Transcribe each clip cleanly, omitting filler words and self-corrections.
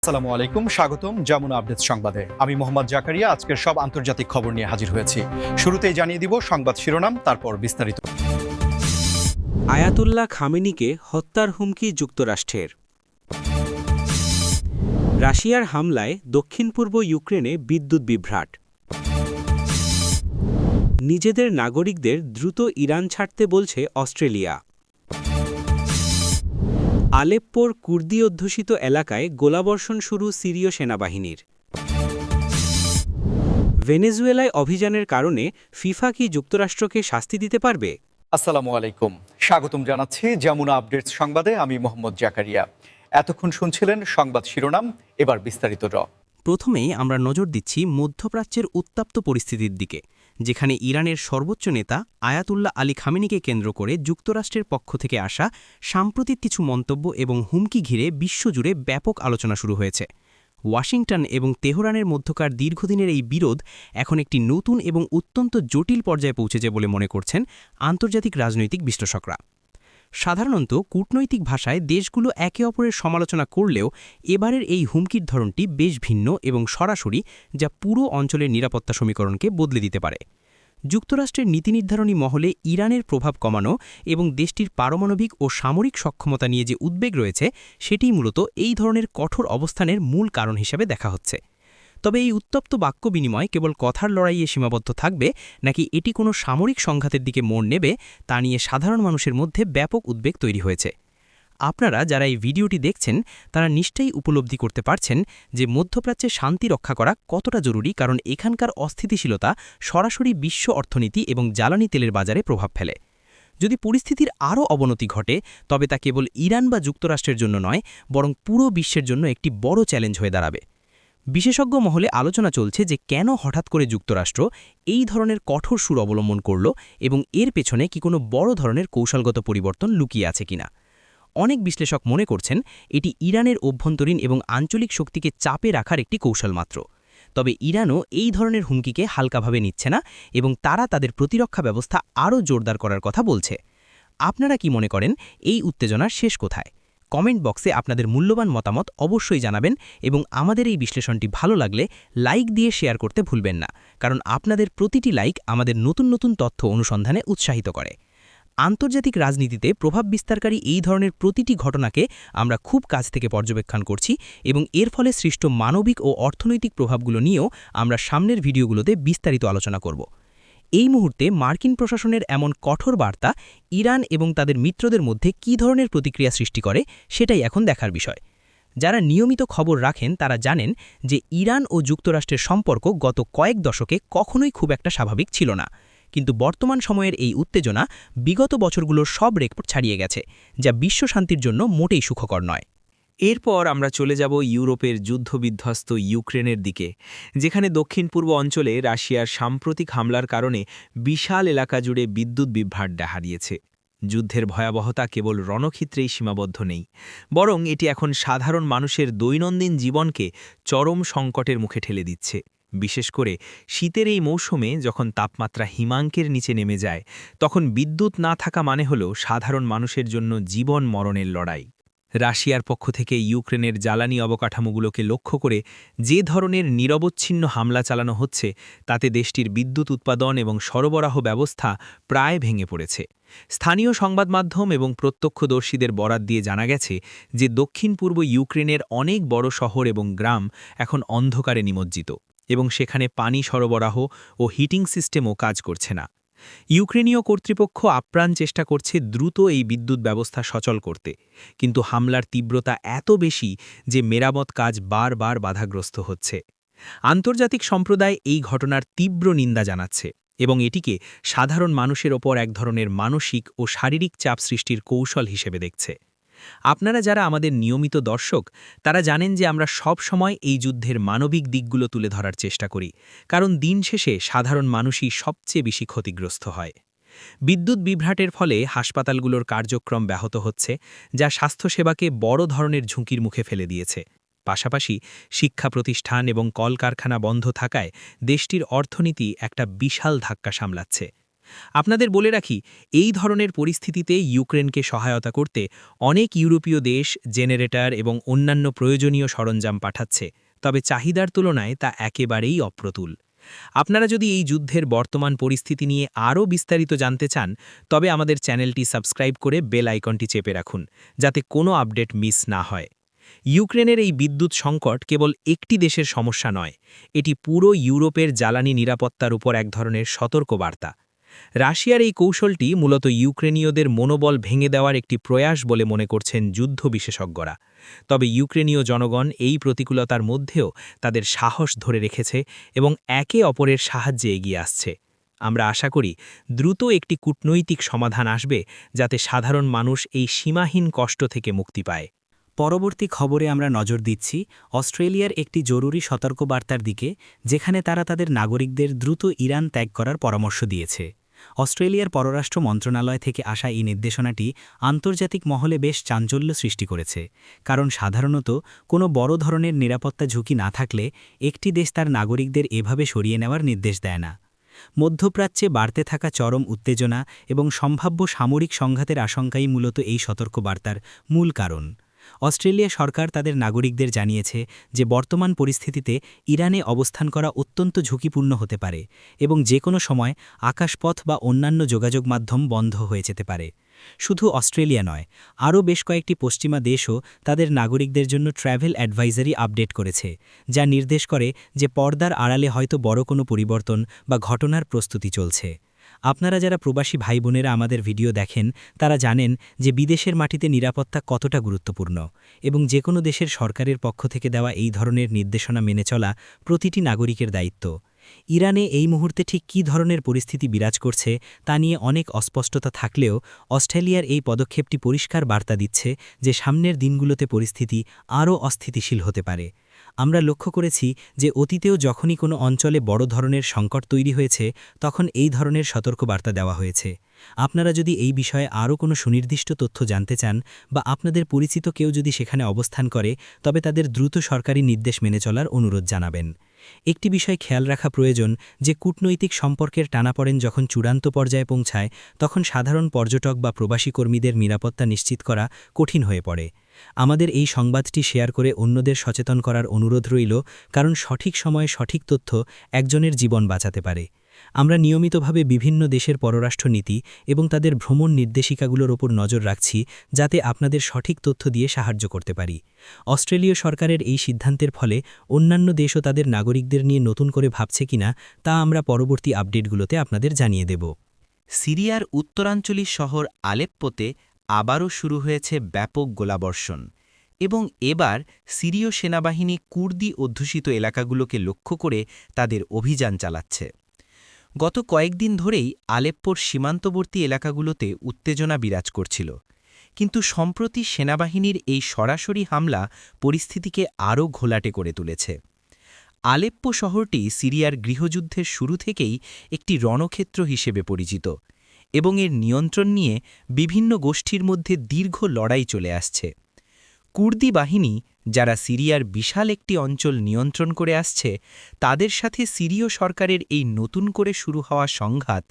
আসসালামু আলাইকুম, স্বাগতম যমুনা আপডেটস সংবাদে। আমি মোহাম্মদ জাকারিয়া আজকের সব আন্তর্জাতিক খবর নিয়ে হাজির হয়েছি। শুরুতেই জানিয়ে দিব সংবাদ শিরোনাম, তারপর বিস্তারিত। আয়াতুল্লাহ খামেনিকে হত্যার হুমকি যুক্তরাষ্ট্রের। রাশিয়ার হামলায় দক্ষিণ পূর্ব ইউক্রেনে বিদ্যুৎ বিভ্রাট। নিজেদের নাগরিকদের দ্রুত ইরান ছাড়তে বলছে অস্ট্রেলিয়া। আলেপ্পোর কুর্দি অধ্যুষিত এলাকায় গোলাবর্ষণ শুরু সিরীয় সেনাবাহিনীর। ভেনেজুয়েলায় অভিযানের কারণে ফিফা কি যুক্তরাষ্ট্রকে শাস্তি দিতে পারবে? আসসালামু আলাইকুম, স্বাগতম জানাচ্ছি যমুনা আপডেটস সংবাদে। আমি মোহাম্মদ জাকারিয়া। এতক্ষণ শুনছিলেন সংবাদ শিরোনাম, এবার বিস্তারিত। প্রথমেই আমরা নজর দিচ্ছি মধ্যপ্রাচ্যের উত্তপ্ত পরিস্থিতির দিকে, যেখানে ইরানের সর্বোচ্চ নেতা আয়াতুল্লাহ আলী খামেনিকে কেন্দ্র করে যুক্তরাষ্ট্রের পক্ষ থেকে আসা সাম্প্রতিক কিছু মন্তব্য এবং হুমকি ঘিরে বিশ্বজুড়ে ব্যাপক আলোচনা শুরু হয়েছে। ওয়াশিংটন এবং তেহরানের মধ্যকার দীর্ঘদিনের এই বিরোধ এখন একটি নতুন এবং অত্যন্ত জটিল পর্যায়ে পৌঁছেছে বলে মনে করছেন আন্তর্জাতিক রাজনৈতিক বিশ্লেষকরা। সাধারণত কূটনৈতিক ভাষায় দেশগুলো একে অপরের সমালোচনা করলেও এবারের এই হুমকির ধরনটি বেশ ভিন্ন এবং সরাসরি, যা পুরো অঞ্চলের নিরাপত্তা সমীকরণকে বদলে দিতে পারে। যুক্তরাষ্ট্রের নীতি নির্ধারণী মহলে ইরানের প্রভাব কমানো এবং দেশটির পারমাণবিক ও সামরিক সক্ষমতা নিয়ে যে উদ্বেগ রয়েছে, সেটিই মূলত এই ধরনের কঠোর অবস্থানের মূল কারণ হিসেবে দেখা হচ্ছে। তবে এই উত্তপ্ত বাক্য বিনিময় কেবল কথার লড়াইয়ে সীমাবদ্ধ থাকবে নাকি এটি কোনো সামরিক সংঘাতের দিকে মোড় নেবে, তা নিয়ে সাধারণ মানুষের মধ্যে ব্যাপক উদ্বেগ তৈরি হয়েছে। আপনারা যারা এই ভিডিওটি দেখছেন তারা নিশ্চয়ই উপলব্ধি করতে পারছেন যে মধ্যপ্রাচ্যে শান্তি রক্ষা করা কতটা জরুরি, কারণ এখানকার অস্থিতিশীলতা সরাসরি বিশ্ব অর্থনীতি এবং জ্বালানি তেলের বাজারে প্রভাব ফেলে। যদি পরিস্থিতির আরও অবনতি ঘটে, তবে তা কেবল ইরান বা যুক্তরাষ্ট্রের জন্য নয়, বরং পুরো বিশ্বের জন্য একটি বড় চ্যালেঞ্জ হয়ে দাঁড়াবে। বিশেষজ্ঞ মহলে আলোচনা চলছে যে কেন হঠাৎ করে যুক্তরাষ্ট্র এই ধরনের কঠোর সুর অবলম্বন করল এবং এর পেছনে কি কোনো বড় ধরনের কৌশলগত পরিবর্তন লুকিয়ে আছে কিনা। অনেক বিশ্লেষক মনে করছেন এটি ইরানের অভ্যন্তরীণ এবং আঞ্চলিক শক্তিকে চাপে রাখার একটি কৌশল মাত্র। তবে ইরানও এই ধরনের হুমকিকে হালকাভাবে নিচ্ছে না এবং তারা তাদের প্রতিরক্ষা ব্যবস্থা আরও জোরদার করার কথা বলছে। আপনারা কি মনে করেন এই উত্তেজনার শেষ কোথায়? কমেন্ট বক্সে আপনাদের মূল্যবান মতামত অবশ্যই জানাবেন এবং আমাদের এই বিশ্লেষণটি ভালো লাগলে লাইক দিয়ে শেয়ার করতে ভুলবেন না, কারণ আপনাদের প্রতিটি লাইক আমাদের নতুন নতুন তথ্য অনুসন্ধানে উৎসাহিত করে। আন্তর্জাতিক রাজনীতিতে প্রভাব বিস্তারকারী এই ধরনের প্রতিটি ঘটনাকে আমরা খুব কাছ থেকে পর্যবেক্ষণ করছি এবং এর ফলে সৃষ্ট মানবিক ও অর্থনৈতিক প্রভাবগুলো নিয়েও আমরা সামনের ভিডিওগুলোতে বিস্তারিত আলোচনা করব। এই মুহূর্তে মার্কিন প্রশাসনের এমন কঠোর বার্তা ইরান এবং তাদের মিত্রদের মধ্যে কী ধরনের প্রতিক্রিয়া সৃষ্টি করে, সেটাই এখন দেখার বিষয়। যারা নিয়মিত খবর রাখেন তারা জানেন যে ইরান ও যুক্তরাষ্ট্রের সম্পর্ক গত কয়েক দশকে কখনোই খুব একটা স্বাভাবিক ছিল না, কিন্তু বর্তমান সময়ের এই উত্তেজনা বিগত বছরগুলোর সব রেকর্ড ছাড়িয়ে গেছে, যা বিশ্ব শান্তির জন্য মোটেই সুখকর নয়। এরপর আমরা চলে যাব ইউরোপের যুদ্ধবিধ্বস্ত ইউক্রেনের দিকে, যেখানে দক্ষিণ পূর্ব অঞ্চলে রাশিয়ার সাম্প্রতিক হামলার কারণে বিশাল এলাকা জুড়ে বিদ্যুৎ বিভ্রাট দেখা দিয়েছে। যুদ্ধের ভয়াবহতা কেবল রণক্ষেত্রেই সীমাবদ্ধ নেই, বরং এটি এখন সাধারণ মানুষের দৈনন্দিন জীবনকে চরম সংকটের মুখে ঠেলে দিচ্ছে। বিশেষ করে শীতের এই মৌসুমে যখন তাপমাত্রা হিমাঙ্কের নিচে নেমে যায়, তখন বিদ্যুৎ না থাকা মানে হল সাধারণ মানুষের জন্য জীবন মরণের লড়াই। রাশিয়ার পক্ষ থেকে ইউক্রেনের জ্বালানি অবকাঠামোগুলোকে লক্ষ্য করে যে ধরনের নিরবচ্ছিন্ন হামলা চালানো হচ্ছে, তাতে দেশটির বিদ্যুৎ উৎপাদন এবং সরবরাহ ব্যবস্থা প্রায় ভেঙে পড়েছে। স্থানীয় সংবাদ মাধ্যম এবং প্রত্যক্ষদর্শীদের বরাত দিয়ে জানা গেছে যে দক্ষিণ পূর্ব ইউক্রেনের অনেক বড় শহর এবং গ্রাম এখন অন্ধকারে নিমজ্জিত এবং সেখানে পানি সরবরাহ ও হিটিং সিস্টেমও কাজ করছে না। ইউক্রেনীয় কর্তৃপক্ষ আপ্রাণ চেষ্টা করছে দ্রুত এই বিদ্যুৎ ব্যবস্থা সচল করতে, কিন্তু হামলার তীব্রতা এত বেশি যে মেরামত কাজ বারবার বাধাগ্রস্ত হচ্ছে। আন্তর্জাতিক সম্প্রদায় এই ঘটনার তীব্র নিন্দা জানাচ্ছে এবং এটিকে সাধারণ মানুষের ওপর এক ধরনের মানসিক ও শারীরিক চাপ সৃষ্টির কৌশল হিসেবে দেখছে। আপনারা যারা আমাদের নিয়মিত দর্শক, তারা জানেন যে আমরা সব সময় এই যুদ্ধের মানবিক দিকগুলো তুলে ধরার চেষ্টা করি, কারণ দিন শেষে সাধারণ মানুষই সবচেয়ে বেশি ক্ষতিগ্রস্ত হয়। বিদ্যুৎ বিভ্রাটের ফলে হাসপাতালগুলোর কার্যক্রম ব্যাহত হচ্ছে, যা স্বাস্থ্যসেবাকে বড় ধরনের ঝুঁকির মুখে ফেলে দিয়েছে। পাশাপাশি শিক্ষা প্রতিষ্ঠান এবং কলকারখানা বন্ধ থাকায় দেশটির অর্থনীতি একটা বিশাল ধাক্কা সামলাচ্ছে। আপনাদের বলে রাখি, এই ধরনের পরিস্থিতিতে ইউক্রেনকে সহায়তা করতে অনেক ইউরোপীয় দেশ জেনারেটর এবং অন্যান্য প্রয়োজনীয় সরঞ্জাম পাঠাচ্ছে, তবে চাহিদার তুলনায় তা একেবারেই অপ্রতুল। আপনারা যদি এই যুদ্ধের বর্তমান পরিস্থিতি নিয়ে আরও বিস্তারিত জানতে চান, তবে আমাদের চ্যানেলটি সাবস্ক্রাইব করে বেল আইকনটি চেপে রাখুন, যাতে কোনো আপডেট মিস না হয়। ইউক্রেনের এই বিদ্যুৎ সংকট কেবল একটি দেশের সমস্যা নয়, এটি পুরো ইউরোপের জ্বালানি নিরাপত্তার উপর এক ধরনের সতর্কবার্তা। রাশিয়ার এই কৌশলটি মূলত ইউক্রেনীয়দের মনোবল ভেঙে দেওয়ার একটি প্রয়াস বলে মনে করছেন যুদ্ধ বিশেষজ্ঞরা। তবে ইউক্রেনীয় জনগণ এই প্রতিকূলতার মধ্যেও তাদের সাহস ধরে রেখেছে এবং একে অপরের সাহায্যে এগিয়ে আসছে। আমরা আশা করি দ্রুত একটি কূটনৈতিক সমাধান আসবে, যাতে সাধারণ মানুষ এই সীমাহীন কষ্ট থেকে মুক্তি পায়। পরবর্তী খবরে আমরা নজর দিচ্ছি অস্ট্রেলিয়ার একটি জরুরি সতর্কবার্তার দিকে, যেখানে তারা তাদের নাগরিকদের দ্রুত ইরান ত্যাগ করার পরামর্শ দিয়েছে। অস্ট্রেলিয়ার পররাষ্ট্র মন্ত্রণালয় থেকে আসা এই নির্দেশনাটি আন্তর্জাতিক মহলে বেশ চাঞ্চল্য সৃষ্টি করেছে, কারণ সাধারণত কোনো বড় ধরনের নিরাপত্তা ঝুঁকি না থাকলে একটি দেশ তার নাগরিকদের এভাবে সরিয়ে নেওয়ার নির্দেশ দেয় না। মধ্যপ্রাচ্যে বাড়তে থাকা চরম উত্তেজনা এবং সম্ভাব্য সামরিক সংঘাতের আশঙ্কাই মূলত এই সতর্কবার্তার মূল কারণ। অস্ট্রেলিয়া সরকার তাদের নাগরিকদের জানিয়েছে যে বর্তমান পরিস্থিতিতে ইরানে অবস্থান করা অত্যন্ত ঝুঁকিপূর্ণ হতে পারে এবং যে কোনো সময় আকাশপথ বা অন্যান্য যোগাযোগ মাধ্যম বন্ধ হয়ে যেতে পারে। শুধু অস্ট্রেলিয়া নয়, আরও বেশ কয়েকটি পশ্চিমা দেশও তাদের নাগরিকদের জন্য ট্র্যাভেল অ্যাডভাইজারি আপডেট করেছে, যা নির্দেশ করে যে পর্দার আড়ালে হয়তো বড় কোনো পরিবর্তন বা ঘটনার প্রস্তুতি চলছে। আপনারা যারা প্রবাসী ভাইবোনেরা আমাদের ভিডিও দেখেন, তারা জানেন যে বিদেশের মাটিতে নিরাপত্তা কতটা গুরুত্বপূর্ণ এবং যে কোনো দেশের সরকারের পক্ষ থেকে দেওয়া এই ধরনের নির্দেশনা মেনে চলা প্রতিটি নাগরিকের দায়িত্ব। ইরানে এই মুহূর্তে ঠিক কী ধরনের পরিস্থিতি বিরাজ করছে তা নিয়ে অনেক অস্পষ্টতা থাকলেও অস্ট্রেলিয়ার এই পদক্ষেপটি পরিষ্কার বার্তা দিচ্ছে যে সামনের দিনগুলোতে পরিস্থিতি আরও অস্থিতিশীল হতে পারে। আমরা লক্ষ্য করেছি যে অতীতেও যখনই কোনো অঞ্চলে বড় ধরনের সংকট তৈরি হয়েছে, তখন এই ধরনের সতর্কবার্তা দেওয়া হয়েছে। আপনারা যদি এই বিষয়ে আরও কোনো সুনির্দিষ্ট তথ্য জানতে চান বা আপনাদের পরিচিত কেউ যদি সেখানে অবস্থান করে, তবে তাদের দ্রুত সরকারি নির্দেশ মেনে চলার অনুরোধ জানাবেন। একটি বিষয় খেয়াল রাখা প্রয়োজন যে কূটনৈতিক সম্পর্কের টানাপড়েন যখন চূড়ান্ত পর্যায়ে পৌঁছায়, তখন সাধারণ পর্যটক বা প্রবাসী কর্মীদের নিরাপত্তা নিশ্চিত করা কঠিন হয়ে পড়ে। আমাদের এই সংবাদটি শেয়ার করে অন্যদের সচেতন করার অনুরোধ রইল, কারণ সঠিক সময়ে সঠিক তথ্য একজনের জীবন বাঁচাতে পারে। আমরা নিয়মিতভাবে বিভিন্ন দেশের পররাষ্ট্র নীতি এবং তাদের ভ্রমণ নির্দেশিকাগুলোর ওপর নজর রাখছি, যাতে আপনাদের সঠিক তথ্য দিয়ে সাহায্য করতে পারি। অস্ট্রেলীয় সরকারের এই সিদ্ধান্তের ফলে অন্যান্য দেশও তাদের নাগরিকদের নিয়ে নতুন করে ভাবছে কিনা তা আমরা পরবর্তী আপডেটগুলোতে আপনাদের জানিয়ে দেব। সিরিয়ার উত্তরাঞ্চলীয় শহর আলেপ্পোতে আবারও শুরু হয়েছে ব্যাপক গোলাবর্ষণ এবং এবার সিরীয় সেনাবাহিনী কুর্দি অধ্যুষিত এলাকাগুলোকে লক্ষ্য করে তাদের অভিযান চালাচ্ছে। গত কয়েকদিন ধরেই আলেপ্পোর সীমান্তবর্তী এলাকাগুলোতে উত্তেজনা বিরাজ করছিল, কিন্তু সম্প্রতি সেনাবাহিনীর এই সরাসরি হামলা পরিস্থিতিকে আরও ঘোলাটে করে তুলেছে। আলেপ্পো শহরটি সিরিয়ার গৃহযুদ্ধের শুরু থেকেই একটি রণক্ষেত্র হিসেবে পরিচিত এবং এর নিয়ন্ত্রণ নিয়ে বিভিন্ন গোষ্ঠীর মধ্যে দীর্ঘ লড়াই চলে আসছে। কুর্দি বাহিনী, যারা সিরিয়ার বিশাল একটি অঞ্চল নিয়ন্ত্রণ করে আসছে, তাদের সাথে সিরীয় সরকারের এই নতুন করে শুরু হওয়া সংঘাত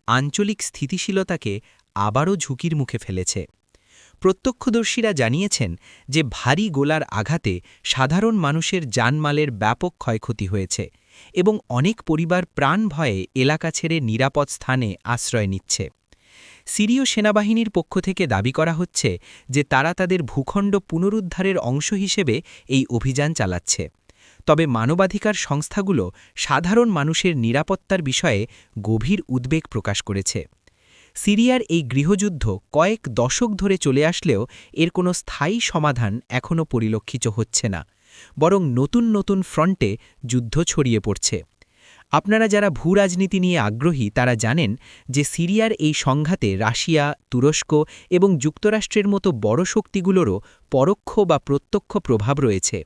আঞ্চলিক স্থিতিশীলতাকে আবারও ঝুঁকির মুখে ফেলেছে। প্রত্যক্ষদর্শীরা জানিয়েছেন যে ভারী গোলার আঘাতে সাধারণ মানুষের জানমালের ব্যাপক ক্ষয়ক্ষতি হয়েছে এবং অনেক পরিবার প্রাণ ভয়ে এলাকা ছেড়ে নিরাপদ স্থানে আশ্রয় নিচ্ছে। সিরীয় সেনাবাহিনীর পক্ষ থেকে দাবি করা হচ্ছে যে তারা তাদের ভূখণ্ড পুনরুদ্ধারের অংশ হিসেবে এই অভিযান চালাচ্ছে, তবে মানবাধিকার সংস্থাগুলো সাধারণ মানুষের নিরাপত্তার বিষয়ে গভীর উদ্বেগ প্রকাশ করেছে। সিরিয়ার এই গৃহযুদ্ধ কয়েক দশক ধরে চলে আসলেও এর কোনো স্থায়ী সমাধান এখনও পরিলক্ষিত হচ্ছে না, বরং নতুন নতুন ফ্রন্টে যুদ্ধ ছড়িয়ে পড়ছে। আপনারা যারা ভূরাজনীতি নিয়ে আগ্রহী তারা জানেন যে সিরিয়ার এই সংঘাতে রাশিয়া, তুরস্ক এবং যুক্তরাষ্ট্রের মতো বড় শক্তিগুলোরও পরোক্ষ বা প্রত্যক্ষ প্রভাব রয়েছে।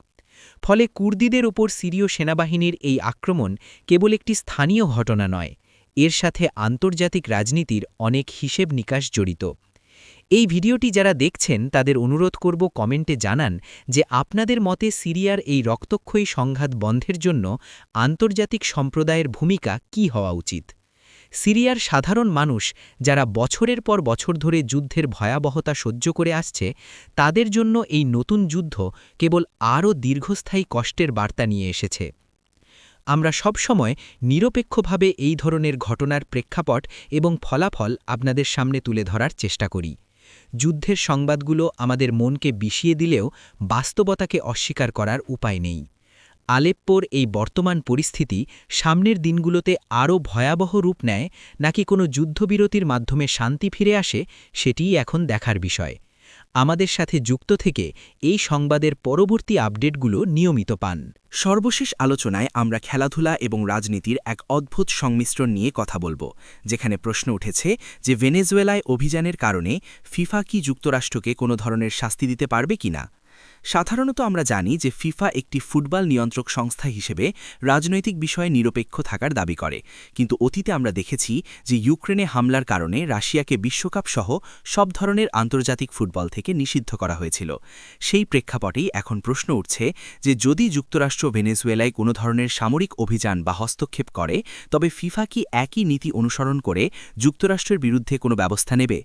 ফলে কুর্দিদের ওপর সিরীয় সেনাবাহিনীর এই আক্রমণ কেবল একটি স্থানীয় ঘটনা নয়, এর সাথে আন্তর্জাতিক রাজনীতির অনেক হিসেব নিকাশ জড়িত। এই ভিডিওটি যারা দেখছেন তাদের অনুরোধ করব কমেন্টে জানান যে আপনাদের মতে সিরিয়ার এই রক্তক্ষয়ী সংঘাত বন্ধের জন্য আন্তর্জাতিক সম্প্রদায়ের ভূমিকা কী হওয়া উচিত। সিরিয়ার সাধারণ মানুষ যারা বছরের পর বছর ধরে যুদ্ধের ভয়াবহতা সহ্য করে আসছে তাদের জন্য এই নতুন যুদ্ধ কেবল আরও দীর্ঘস্থায়ী কষ্টের বার্তা নিয়ে এসেছে। আমরা সবসময় নিরপেক্ষভাবে এই ধরনের ঘটনার প্রেক্ষাপট এবং ফলাফল আপনাদের সামনে তুলে ধরার চেষ্টা করি। যুদ্ধের সংবাদগুলো আমাদের মনকে বিষিয়ে দিলেও বাস্তবতাকে অস্বীকার করার উপায় নেই। আলেপ্পোর এই বর্তমান পরিস্থিতি সামনের দিনগুলোতে আরও ভয়াবহ রূপ নেয় নাকি কোনো যুদ্ধবিরতির মাধ্যমে শান্তি ফিরে আসে সেটিই এখন দেখার বিষয়। আমাদের সাথে যুক্ত থেকে এই সংবাদের পরবর্তী আপডেটগুলো নিয়মিত পান। সর্বশেষ আলোচনায় আমরা খেলাধুলা এবং রাজনীতির এক অদ্ভুত সংমিশ্রণ নিয়ে কথা বলবো, যেখানে প্রশ্ন উঠেছে যে ভেনেজুয়েলায় অভিযানের কারণে ফিফা কি যুক্তরাষ্ট্রকে কোনো ধরনের শাস্তি দিতে পারবে কিনা। সাধারণত আমরা জানি যে ফিফা একটি ফুটবল নিয়ন্ত্রক সংস্থা হিসেবে রাজনৈতিক বিষয়ে নিরপেক্ষ থাকার দাবি করে, কিন্তু অতীতে আমরা দেখেছি যে ইউক্রেনে হামলার কারণে রাশিয়াকে বিশ্বকাপ সহ সব ধরনের আন্তর্জাতিক ফুটবল থেকে নিষিদ্ধ করা হয়েছিল। সেই প্রেক্ষাপটেই এখন প্রশ্ন উঠছে যে যদি যুক্তরাষ্ট্র ভেনেজুয়েলায় কোনো ধরনের সামরিক অভিযান বা হস্তক্ষেপ করে, তবে ফিফা কি একই নীতি অনুসরণ করে যুক্তরাষ্ট্রের বিরুদ্ধে কোনো ব্যবস্থা নেবে?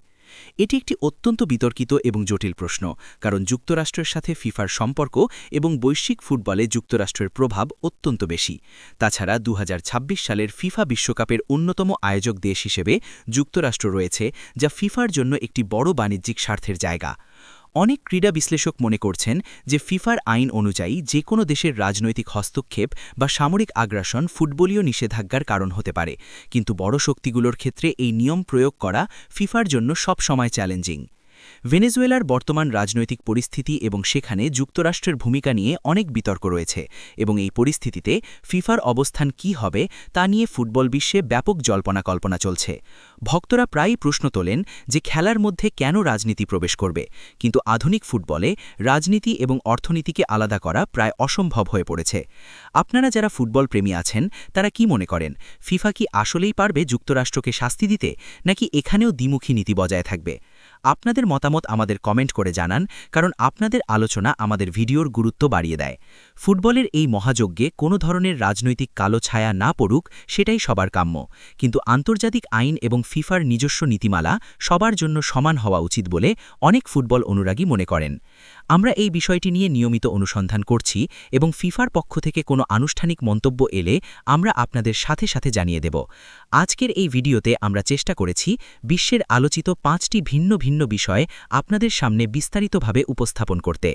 এটি একটি অত্যন্ত বিতর্কিত এবং জটিল প্রশ্ন, কারণ যুক্তরাষ্ট্রের সাথে ফিফার সম্পর্ক এবং বৈশ্বিক ফুটবলে যুক্তরাষ্ট্রের প্রভাব অত্যন্ত বেশি। তাছাড়া 2026 সালের ফিফা বিশ্বকাপের অন্যতম আয়োজক দেশ হিসেবে যুক্তরাষ্ট্র রয়েছে, যা ফিফার জন্য একটি বড় বাণিজ্যিক স্বার্থের জায়গা। অনেক ক্রীড়া বিশ্লেষক মনে করছেন যে ফিফার আইন অনুযায়ী যে কোনো দেশের রাজনৈতিক হস্তক্ষেপ বা সামরিক আগ্রাসন ফুটবলীয় নিষেধাজ্ঞার কারণ হতে পারে, কিন্তু বড় শক্তিগুলোর ক্ষেত্রে এই নিয়ম প্রয়োগ করা ফিফার জন্য সব সময় চ্যালেঞ্জিং। ভেনেজুয়েলার বর্তমান রাজনৈতিক পরিস্থিতি এবং সেখানে যুক্তরাষ্ট্রের ভূমিকা নিয়ে অনেক বিতর্ক রয়েছে, এবং এই পরিস্থিতিতে ফিফার অবস্থান কী হবে তা নিয়ে ফুটবল বিশ্বে ব্যাপক জল্পনা-কল্পনা চলছে। ভক্তরা প্রায়ই প্রশ্ন তোলেন যে খেলার মধ্যে কেন রাজনীতি প্রবেশ করবে, কিন্তু আধুনিক ফুটবলে রাজনীতি এবং অর্থনীতিকে আলাদা করা প্রায় অসম্ভব হয়ে পড়েছে। আপনারা যারা ফুটবল প্রেমী আছেন তারা কি মনে করেন, ফিফা কি আসলেই পারবে যুক্তরাষ্ট্রকে শাস্তি দিতে, নাকি এখানেও দ্বিমুখী নীতি বজায় থাকবে? আপনাদের মতামত আমাদের কমেন্ট করে জানান, কারণ আপনাদের আলোচনা আমাদের ভিডিওর গুরুত্ব বাড়িয়ে দেয়। ফুটবলের এই মহাযজ্ঞে কোনো ধরনের রাজনৈতিক কালো ছায়া না পড়ুক, সেটাই সবার কাম্য, কিন্তু আন্তর্জাতিক আইন এবং ফিফার নিজস্ব নীতিমালা সবার জন্য সমান হওয়া উচিত বলে অনেক ফুটবল অনুরাগী মনে করেন। আমরা এই বিষয়টি নিয়ে নিয়মিত অনুসন্ধান করছি এবং ফিফার পক্ষ থেকে কোনো আনুষ্ঠানিক মন্তব্য এলে আমরা আপনাদের সাথে সাথে জানিয়ে দেব। আজকের এই ভিডিওতে আমরা চেষ্টা করেছি বিশ্বের আলোচিত 5টি ভিন্ন ভিন্ন বিষয় আপনাদের সামনে বিস্তারিতভাবে উপস্থাপন করতে।